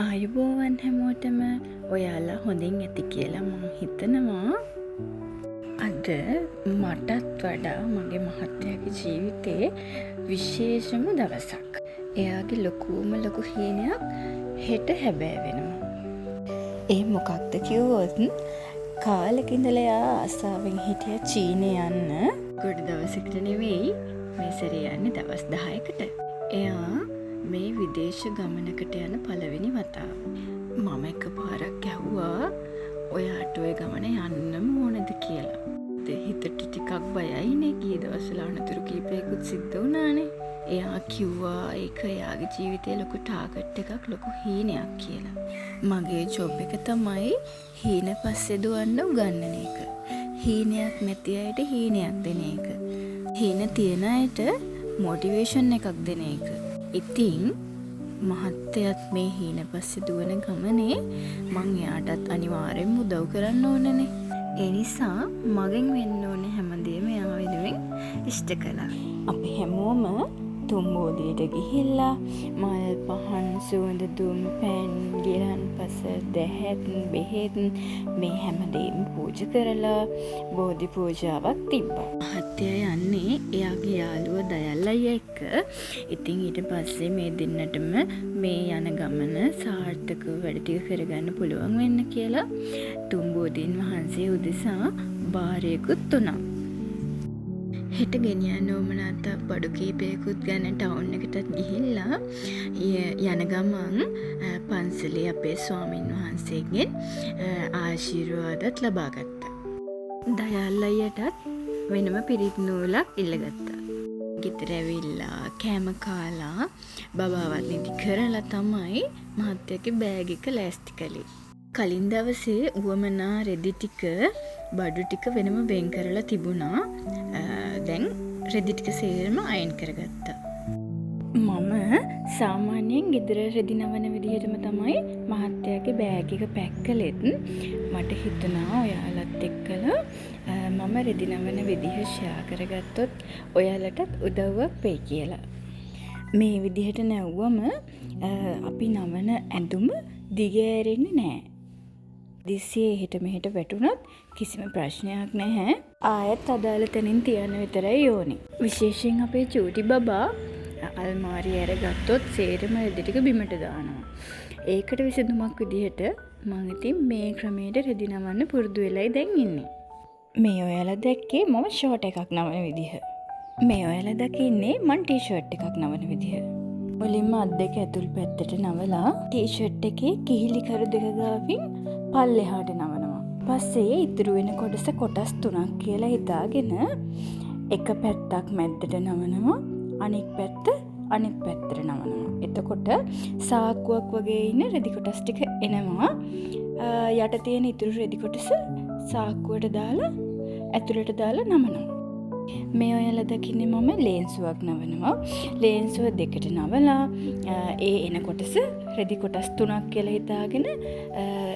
ආයුබෝවන් හැමෝටම. ඔයාලා හොඳින් ඇති කියලා මම හිතනවා. අද මටත් වඩා මගේ මහත්තයාගේ ජීවිතේ විශේෂම දවසක්. එයාගේ ලොකුම ලොකු හීනයක් හෙට හැබෑ වෙනවා. ඒ මොකක්ද කිව්වොත් කාලෙක ඉඳලා එයා ආසාවෙන් හිටිය චීනේ යන්න. ගොඩ දවසකට නෙවෙයි, මේ සැරේ යන්නේ දවස් 10කට. එයා මේ විදේශ ගමනකට යන පළවෙනි වතාව. මම එකපාරක් ඇහුවා ඔයාට ඔය ගමන යන්නම ඕනද කියලා. හිතට ටිකක් බයයිනේ, ගිය දවස්වල අනතුරු කීපයකුත් සිද්ධ වුණානේ. එයා කිව්වා ඒක එයාගේ ජීවිතේ ලොකු ටාගට් එකක්, ලොකු හීනයක් කියලා. මගේ ජොබ් එක තමයි හීන පස්සේ දුවන්න උගන්නන එක. හීනයක් නැති අයට හීනයක් දෙන එක. හීන තියන අයට මොටිවේෂන් එකක් දෙන එක. ඉතින් මහත්තයත් මේ හීන පස්සේ දුවන ගමනේ මං එයාටත් අනිවාර්යෙන්ම උදව් කරන්න ඕනනේ. ඒ නිසා මගෙන් වෙන්න ඕනේ හැමදේම එයා වෙනුවෙන් ඉෂ්ට කළා. අපි හැමෝම තුම්බෝදියට ගිහිල්ලා මල් පහන් සුවඳ දුම් පැන් ගිරන්පස දැහැත් බෙහෙත් මේ හැමදේම පූජා කරලා බෝධි පූජාවක් තිබ්බා. මහත්තයා යන්නේ එයාගේ යාළුව දයල් අයියා එක්ක. ඉතින් ඊට පස්සේ මේ දෙන්නටම මේ යන ගමන සාර්ථකව වැඩ ටික කරගන්න පුළුවන් වෙන්න කියලා තුම්බෝදීන් වහන්සේ උදෙසා බාරයකුත් තුනා. හෙට ගෙනියන්න ඕමනාත බඩු කීපයකුත් ගන්න ටවුන් එකටත් ගිහිල්ලා යන ගමන් පන්සලේ අපේ ස්වාමින් වහන්සේගෙන් ආශිර්වාදත් ලබා ගත්තා. දයාල් අයියටත් වෙනම පිරිත් නූලක් ඉල්ලගත්තා. ගෙදර ඇවිල්ලා කෑම කාලා බබාවත් නිදි කරලා තමයි මහත්තයාගේ බෑග් එක ලෑස්ති කළේ. කලින් දවසේ උවමනා රෙදි ටික බඩු ටික වෙනම වෙන් කරලා තිබුණා. දැන් රෙදි ටික සේරම අයන් කරගත්තා. මම සාමාන්‍යයෙන් ගෙදර රෙදි නවන විදිහටම තමයි මහත්තයාගේ බෑග් එක පැක් කළෙත් මට හිතුණා ඔයාලත් එක්කලා මම රෙදි නවන විදිහ ෂෙයා කරගත්තොත් ඔයාලටත් උදව්වක් වෙයි කියලා. මේ විදිහට නැව්වම අපි නවන ඇඳුම දිගෑරෙන්නේ නැහැ. දිස්සියේ එහෙට මෙහෙට වැටුණත් කිසිම ප්‍රශ්නයක් නැහැ. ආයෙත් අදාළ තැනින් තියන්න විතරයි ඕනේ. විශේෂයෙන් අපේ චූටි බබා අල්මාරිය අරගත්තොත් සේරම රෙදි ටික බිමට දානවා. ඒකට විසඳුමක් විදිහට මම ඉතින් මේ ක්‍රමයට රෙදි නවන්න පුරුදු වෙලයි දැන් ඉන්නේ. මේ ඔයාලා දැක්කේ මම ෂෝට් එකක් නවන විදිහ. මේ ඔයාලා දකින්නේ මං ටී-ෂර්ට් එකක් නවන විදිහ. මුලින්ම අත් දෙක ඇතුල් පැත්තට නවලා ටී-ෂර්ට් එකේ කිහිලි කර දෙක ගාවින් පල්ලෙහාට නවනවා. පස්සේ ඉතුරු වෙන කොටස් 3ක් කියලා හිතාගෙන එක පැත්තක් මැද්දට නවනවා, අනෙක් පැත්ත අනෙක් පැත්තට නවනවා. එතකොට සාක්කුවක් වගේ ඉන්න රෙදි කොටස් ටික එනවා. යට තියෙන ඉතුරු රෙදි කොටස සාක්කුවට දාලා ඇතුළට දාලා නමනවා. මේ ඔයාලා දකින්නේ මම ලේන්සුවක් නවනවා. ලේන්සුව දෙකට නවලා ඒ එන කොටස රෙදි කොටස් 3ක් කියලා හිතාගෙන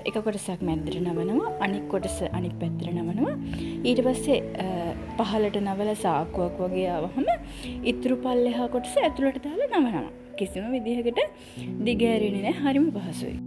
එක කොටසක් මැද්දට නවනවා, අනිත් කොටස අනිත් පැත්තට නවනවා. ඊට පස්සේ පහළට නවලා සාක්කුවක් වගේ ආවහම ඉතුරු පල්ලෙහා කොටස ඇතුළට දාලා නවනවා. කිසිම විදිහකට දිගෑරෙන්නේ නැහැ. හරිම පහසුයි.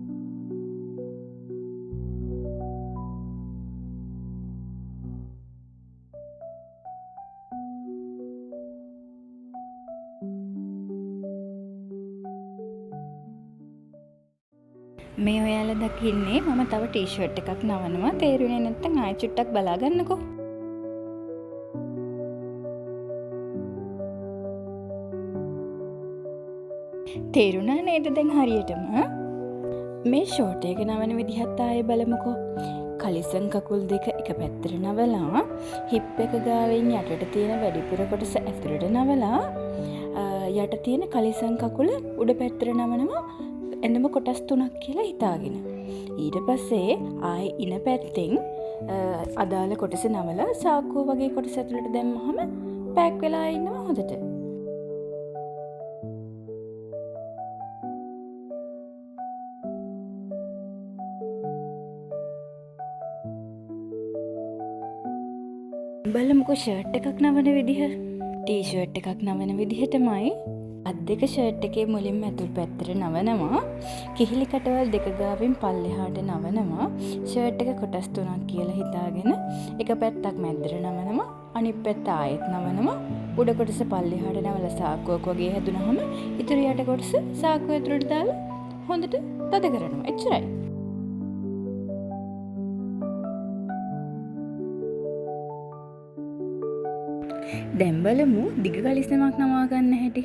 මේ ඔයාලා දකින්නේ මම තව ටී-ෂර්ට් එකක් නවනවා. තේරුනේ නැත්නම් ආයෙ චුට්ටක් බලා ගන්නකෝ. තේරුණා නේද දැන් හරියටම? මේ ෂෝට් එක නවන විදිහත් ආයෙ බලමුකෝ. කලිසම් කකුල් දෙක එක පැත්තට නවලා හිප් එක ගාවින් යටට තියෙන වැඩිපුර කොටස ඇතුළට නවලා යට තියෙන කලිසම් කකුල උඩ පැත්තට නවනවා. එන්නම කොටස් 3ක් කියලා හිතාගෙන. ඊට පස්සේ ආයෙ ඉන පැත්තෙන් අදාළ කොටස නවලා සාක්කුව වගේ කොටස ඇතුළට දැම්මහම පැක් වෙලා ඉන්නවා හොඳට. බලමුකෝ ෂර්ට් එකක් නවන විදිහ. ටී-ෂර්ට් එකක් නවන විදිහටමයි අත් දෙක ෂර්ට් එකේ මුලින්ම ඇතුල් පැත්තට නවනවා. කිහිලි කටවල් දෙක ගාවින් පල්ලෙහාට නවනවා. ෂර්ට් එක කොටස් 3ක් කියලා හිතාගෙන එක පැත්තක් මැද්දට නවනවා. අනිත් පැත්ත ආයෙත් නවනවා. උඩ කොටස පල්ලෙහාට නවලා සාක්කුවක් වගේ හැදුනහම ඉතුරු යට කොටස සාක්කුව ඇතුළට දාලා හොඳට තද කරනවා. එච්චරයි. දැන් බලමු දිග කලිසමක් නවා ගන්න හැටි.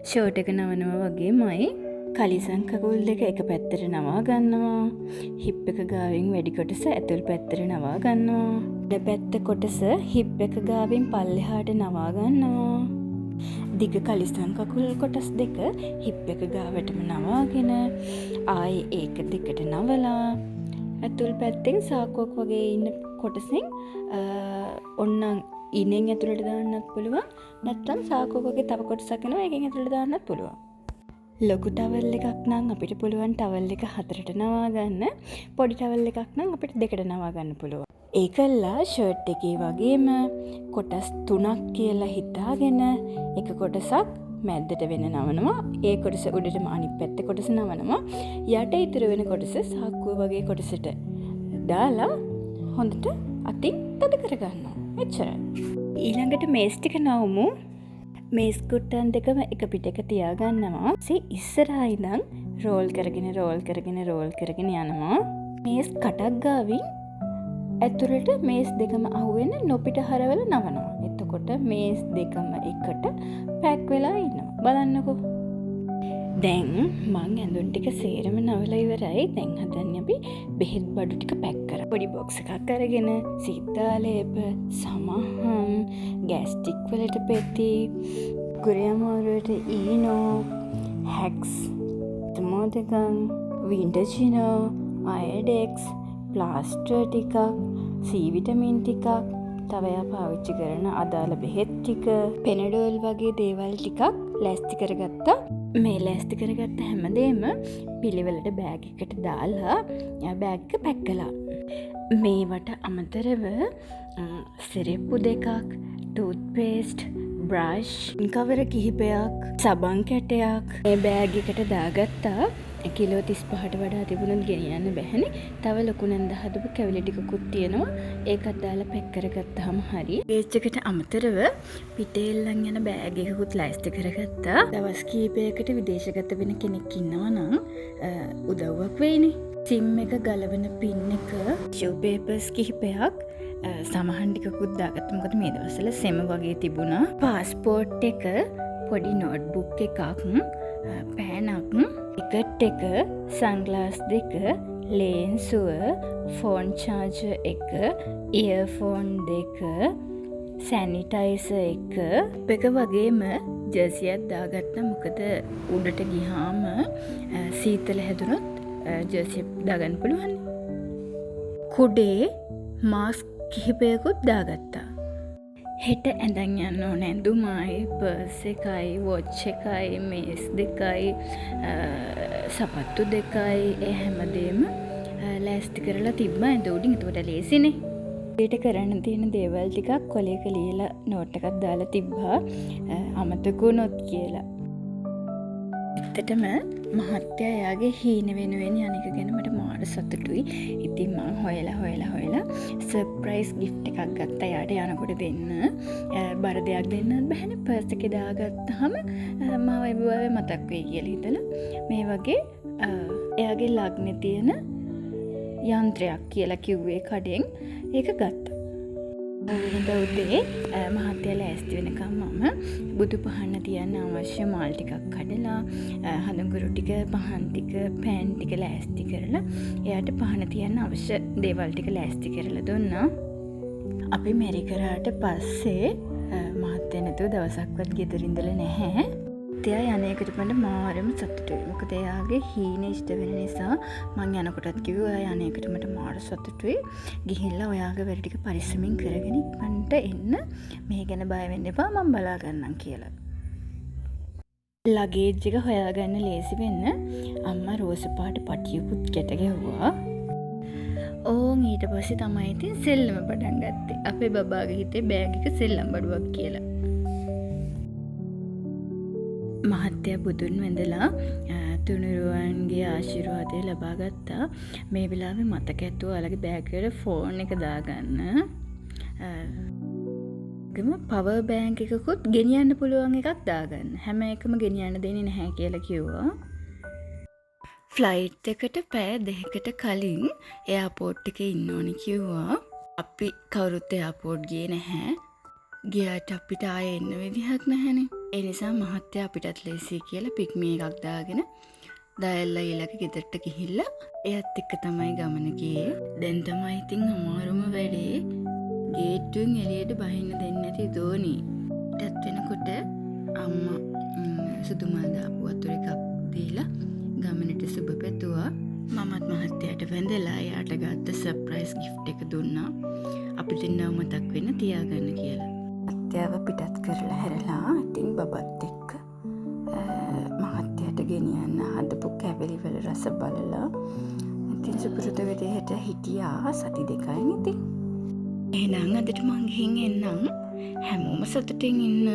ෂර්ට් එක නවනවා වගේමයි කලිසම් කකුල් දෙක එක පැත්තට නවා ගන්නවා. හිප් එක ගාවින් වැඩි කොටස ඇතුල් පැත්තට නවා ගන්නවා. උඩ පැත්ත කොටස හිප් එක ගාවින් පල්ලෙහාට නවා ගන්නවා. දිග කලිසම් කකුල් කොටස් දෙක හිප් එක ගාවටම නවාගෙන ආයේ ඒක දෙකට නවලා ඇතුල් පැත්තෙන් සාක්කුවක් වගේ ඉන්න කොටසෙන් ඔන්න ඉනෙන් ඇතුළට දාන්නත් පුළුවන්. නැත්නම් සාක්කුවක් වගේ තව කොටසක් එනවා ඒකෙන් ඇතුළට දාන්නත් පුළුවන්. ලොකු ටවල් එකක් නම් අපිට පුළුවන් ටවල් එක 4ට නවා ගන්න. පොඩි ටවල් එකක් නම් අපිට 2ට නවා ගන්න පුළුවන්. ඒකල්ලා ෂර්ට් එකේ වගේම කොටස් 3ක් කියලා හිතාගෙන එක කොටසක් මැද්දට වෙන නවනවා. ඒ කොටස උඩටම අනිත් පැත්තේ කොටස නවනවා. යට ඉතුරු වෙන කොටස සාක්කුව වගේ කොටසට දාලා හොඳට අතින් තද කරගන්නවා. එච්චරයි. ඊළඟට මේස් ටික නවමු. මේස් කුට්ටන් දෙකම එක පිටක තියාගන්නවා. ඉස්සරහා ඉඳන් රෝල් කරගෙන යනවා. මේස් කටක් ගාවින් ඇතුළට මේස් දෙකම අහුවෙන නොපිට හරවල නවනවා. එතකොට මේස් දෙකම එකට පැක් වෙලා ඉන්නවා. බලන්නකෝ. දැන් මං ඇඳුම් ටික සේරම නවලා ඉවරයි. දැන් හදන්නේ අපි බෙහෙත් බඩු ටික පැක් කරා. පොඩි බොක්ස් එකක් අරගෙන සීතාලේප, සමහන්, ගෑස්ටික් වලට පෙති, කුරියමාරුවට ඊනෝ, හැක්ස්, තමෝදකන්, වින්ටර්චිනෝ, අයඩෙක්ස්, ප්ලාස්ටර් ටිකක්, සී විටමින් ටිකක්, තව එයා පාවිච්චි කරන අදාළ බෙහෙත් ටික, පෙනඩෝල් වගේ දේවල් ටිකක් ලෑස්ති කරගත්තා. මේ ලෑස්ති කරගත්ත හැමදේම පිළිවෙලට බෑග් එකට දාලා බෑග් එක පැක් කළා. මේවට අමතරව සිරෙප්පු දෙකක්, ටූත් පේස්ට්, බ්‍රෂ්, කවර කිහිපයක්, සබන් කැටයක් මේ බෑග් එකට දාගත්තා. කිලෝ 35ට වඩා තිබුණොත් ගෙනියන්න බැහැනේ. තව ලොකු නැන්ද හදපු කැවිලි ටිකකුත් තියෙනවා. ඒකත් දාලා පැක් කරගත්තාම හරි. පේජ් එකට අමතරව පිටේල්ලන් යන බෑග් එකකුත් ලෑස්ති කරගත්තා. දවස් කීපයකට විදේශගත වෙන කෙනෙක් ඉන්නවා නම් උදව්වක් වෙයිනේ. සිම් එක ගලවන පින් එක, ෂූ පේපර්ස් කිහිපයක්, සමහන් ටිකකුත් දාගත්තා. මොකද මේ දවස්වල සෙම වගේ තිබුණා. පාස්පෝර්ට් එක, පොඩි නෝට්බුක් එකක්, පෑනක්, ටිකට් එක, සන්ග්ලාස් දෙක, ලේන්සුව, ෆෝන් චාර්ජර් එක, ඉයර්ෆෝන් දෙක, සැනිටයිසර් එක වගේම ජර්සියක් දාගත්තා. මොකද උඩට ගිහාම සීතල හැදුනොත් ජර්සිය දාගන්න පුළුවන්. කුඩේ මාස්ක් කිහිපයකුත් දාගත්තා. හෙට ඇඳන් යන්න ඕන ඇඳුමයි, පර්ස් එකයි, වොච් එකයි, මේස් දෙකයි, සපත්තු දෙකයි, ඒ හැමදේම ලෑස්ති කරලා තිබ්බා ඇඳ උඩින්. එතකොට ලේසිනේ. ඊට කරන්න තියෙන දේවල් ටිකක් කොලයක ලියලා නෝට් එකක් දාලා තිබ්බා අමතකුණොත් කියලා. ඇත්තටම මහත්තයා එයාගේ හීන වෙනුවෙන් යන එක ගැන මට මාර සතුටුයි. ඉතින් මං හොයලා සර්ප්‍රයිස් ගිෆ්ට් එකක් ගත්තා එයාට යනකොට දෙන්න. බර දෙයක් දෙන්නත් බැහැනේ. පර්ස් එකේ දාගත්තාම මාව එබුවාවේ මතක් වෙයි කියලා හිතලා මේ වගේ එයාගේ ලග්නේ තියෙන යන්ත්‍රයක් කියලා කිව්වේ කඩෙන් ඒක ගත්තා. උදේ මහත්තයා ලෑස්ති වෙනකම් මම බුදු පහන්න තියන්න අවශ්‍ය මාල් ටිකක් කඩලා, හඳුන්ගුරු ටික, පහන් ටික, පෑන් ටික ලෑස්ති කරලා එයාට පහන තියන්න අවශ්‍ය දේවල් ටික ලෑස්ති කරලා දුන්නා. අපි මෙරිකරාට පස්සේ මහත්තයා නැතුව දවසක්වත් ගෙදර ඉඳලා නැහැ. එයා යන එකට මට මාරම සතුටුයි. මොකද එයාගේ හීන ඉෂ්ට වෙන නිසා මං යනකොටත් කිව්වා එයා යන එකට මට මාර සතුටුයි. ගිහිල්ලා ඔයාගේ වැඩ ටික පරිස්සමින් කරගෙන ඉක්මනට එන්න. මේ ගැන බය වෙන්න එපා මං බලා ගන්නම් කියලා. ලගේජ් එක හොයාගන්න ලේසි වෙන්න අම්මා රෝස පාට පටියකුත් ගැට ගැහුවා. ඕන් ඊට පස්සේ තමයි ඉතින් සෙල්ලම පටන් ගත්තේ. අපේ බබාගේ හිතේ බෑග් එක සෙල්ලම් බඩුවක් කියලා. මහත්තයා බුදුන් වැඳලා තුනුරුවන්ගේ ආශිර්වාදය ලබා ගත්තා. මේ වෙලාවේ මතක ඇතුව ඔයාලගේ බෑග් එකට ෆෝන් එක දාගන්න. පවර් බෑන්ක් එකකුත් ගෙනියන්න පුළුවන් එකක් දාගන්න. හැම එකම ගෙනියන්න දෙන්නේ නැහැ කියලා කිව්වා. ෆ්ලයිට් එකට පැය 2කට කලින් එයාපෝට් එකේ ඉන්න ඕනි කිව්වා. අපි කවුරුත් එයාපෝට් ගියේ නැහැ. ගියාට අපිට ආයෙ එන්න විදිහක් නැහැනේ. ඒ නිසා මහත්තයා අපිටත් ලේසි කියලා පික්මි එකක් දාගෙන දයල්ලා ඊළඟ ගෙදරට ගිහිල්ලා එයත් එක්ක තමයි ගමන ගියේ. දැන් තමයි ඉතින් අමාරුම වැඩේ. ගේට්ටුවෙන් එළියට බහින්න දෙන්නේ නැති දෝනි. ටත් වෙනකොට අම්මා සුදු මල් දාපු වතුර එකක් දීලා ගමනට සුබ පැතුවා. මමත් මහත්තයාට වැඳලා එයාට ගත්ත සර්ප්‍රයිස් ගිෆ්ට් එක දුන්නා. අපිට නව මතක් වෙන්න තියාගන්න කියලා. මහත්තයාව පිටත් කරලා හැරලා ඉතින් බබත් එක්ක මහත්තයාට ගෙනියන්න හදපු කැබලි වල රස බලලා ඉතින් සුපුරුදු විදිහට හිටියා සති 2යි ඉතින්. එහෙනම් අදට මං ගිහින් එන්නම්. හැමෝම සතුටින් ඉන්න.